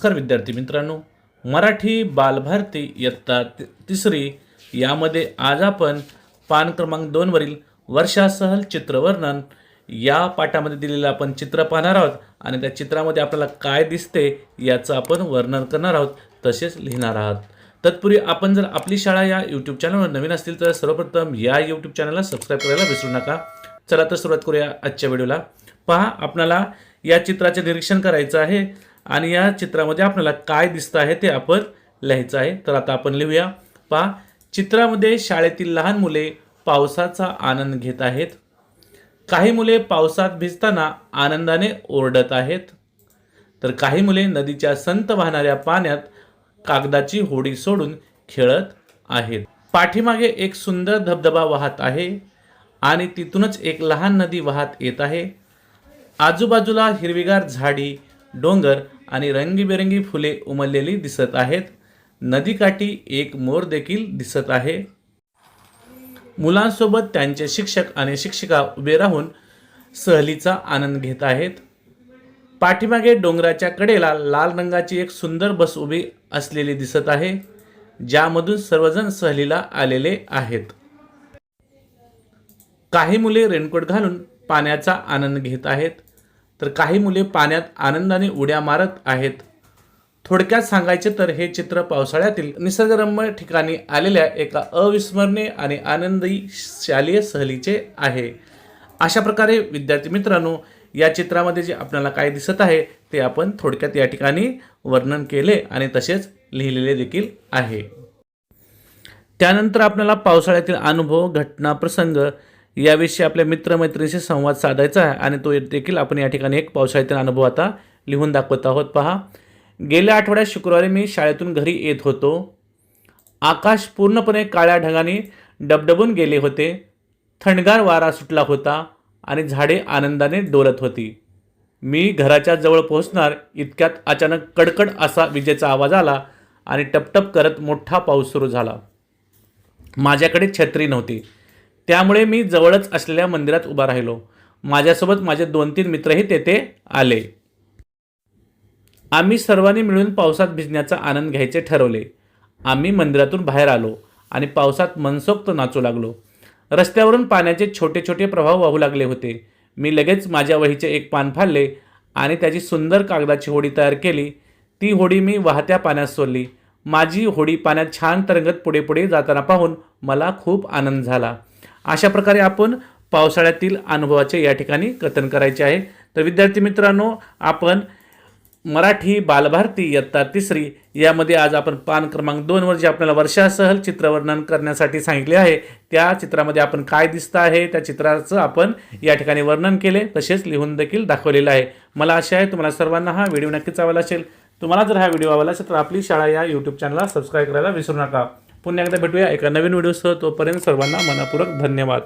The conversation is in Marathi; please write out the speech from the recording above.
नमस्कार विद्यार्थी मित्रांनो, मराठी बालभारती इयत्ता तिसरी यामध्ये आज आपण पान क्रमांक 2 वरील वर्षा सहल चित्रवर्णन या पाठामध्ये दिलेलं आपण चित्र पाहणार आहोत आणि त्या चित्रामध्ये आपल्याला काय दिसते याचं आपण वर्णन करणार आहोत, तसेच लिहिणार आहोत। तत्पूर्वी आपण जर आपली शाळा या YouTube चॅनलवर नवीन असतील तर सर्वप्रथम या YouTube चॅनलला सबस्क्राइब करायला विसरू नका। चला तर सुरुवात करूया आजच्या व्हिडिओला। पहा, आपल्याला या चित्राचे निरीक्षण करायचं आहे आणि या चित्रामध्ये आपल्याला काय दिसतं आहे ते आपण लिहायचं आहे। तर आता आपण लिहूया। पहा, चित्रामध्ये शाळेतील लहान मुले पावसाचा आनंद घेत आहेत। काही मुले पावसात भिजताना आनंदाने ओरडत आहेत, तर काही मुले नदीच्या संत वाहणाऱ्या पाण्यात कागदाची होडी सोडून खेळत आहेत। पाठीमागे एक सुंदर धबधबा वाहत आहे आणि तिथूनच एक लहान नदी वाहत येत आहे। आजूबाजूला हिरवीगार झाडी, डोंगर आणि रंगीबेरंगी फुले उमललेली दिसत आहेत। नदीकाठी एक मोर देखील दिसत आहे। मुलांसोबत त्यांचे शिक्षक आणि शिक्षिका उभे राहून सहलीचा आनंद घेत आहेत। पाठीमागे डोंगराच्या कडेला लाल रंगाची एक सुंदर बस उभी असलेली दिसत आहे, ज्यामधून सर्वजण सहलीला आलेले आहेत। काही मुले रेनकोट घालून पाण्याचा आनंद घेत आहेत, तर काही मुले पाण्यात आनंदाने उड्या मारत आहेत। थोडक्यात सांगायचे तर हे चित्र पावसाळ्यातील निसर्गरम्य ठिकाणी आलेल्या एका अविस्मरणीय आणि आनंदी शालेय सहलीचे आहे। अशा प्रकारे विद्यार्थी मित्रांनो, या चित्रामध्ये जे आपल्याला काय दिसत आहे ते आपण थोडक्यात या ठिकाणी वर्णन केले आणि तसेच लिहिलेले देखील आहे। त्यानंतर आपल्याला पावसाळ्यातील अनुभव, घटना, प्रसंग याविषयी आपल्या मित्रमैत्रिणीशी संवाद साधायचा आहे आणि तो देखील आपण या ठिकाणी एक पावसाळ्यातील अनुभव आता लिहून दाखवत आहोत। पहा, गेल्या आठवड्यात शुक्रवारी मी शाळेतून घरी येत होतो। आकाश पूर्णपणे काळ्या ढगाने डबडबून गेले होते। थंडगार वारा सुटला होता आणि झाडे आनंदाने डोलत होती। मी घराच्या जवळ पोहोचणार इतक्यात अचानक कडकड असा विजेचा आवाज आला आणि टपटप करत मोठा पाऊस सुरू झाला। माझ्याकडे छत्री नव्हती, त्यामुळे मी जवळच असलेल्या मंदिरात उभा राहिलो। माझ्यासोबत माझे 2-3 मित्रही तेथे आले। आम्ही सर्वांनी मिळून पावसात भिजण्याचा आनंद घ्यायचे ठरवले। आम्ही मंदिरातून बाहेर आलो आणि पावसात मनसोक्त नाचू लागलो। रस्त्यावरून पाण्याचे छोटे छोटे प्रवाह वाहू लागले होते। मी लगेच माझ्या वहीचे एक पान फाडले आणि त्याची सुंदर कागदाची होडी तयार केली। ती होडी मी वाहत्या पाण्यात सोडली। माझी होडी पाण्यात छान तरंगत पुढे पुढे जाताना पाहून मला खूप आनंद झाला। अशा प्रकारे आपण पावसाळ्यातील अनुभवाचे या ठिकाणी कथन करायचे आहे। तर विद्यार्थी मित्रांनो, आपण मराठी बालभारती इयत्ता तिसरी यामध्ये आज आपण पान क्रमांक 2 वर जे आपल्याला वर्षा सहल चित्रवर्णन करण्यासाठी सांगितले आहे, त्या चित्रामध्ये आपण काय दिसतं आहे त्या चित्राचं आपण या ठिकाणी वर्णन केले, तसेच लिहून देखील दाखवलेलं आहे। मला आशा आहे तुम्हाला सर्वांना हा व्हिडिओ नक्कीच आवडला असेल। तुम्हाला जर हा व्हिडिओ आवडला असेल तर आपली शाळा या YouTube चॅनलला सबस्क्राइब करायला विसरू नका। पुन्हा एकदा भेटूया एका नवीन व्हिडिओसह। तोपर्यंत सर्वांना मनपूर्वक धन्यवाद।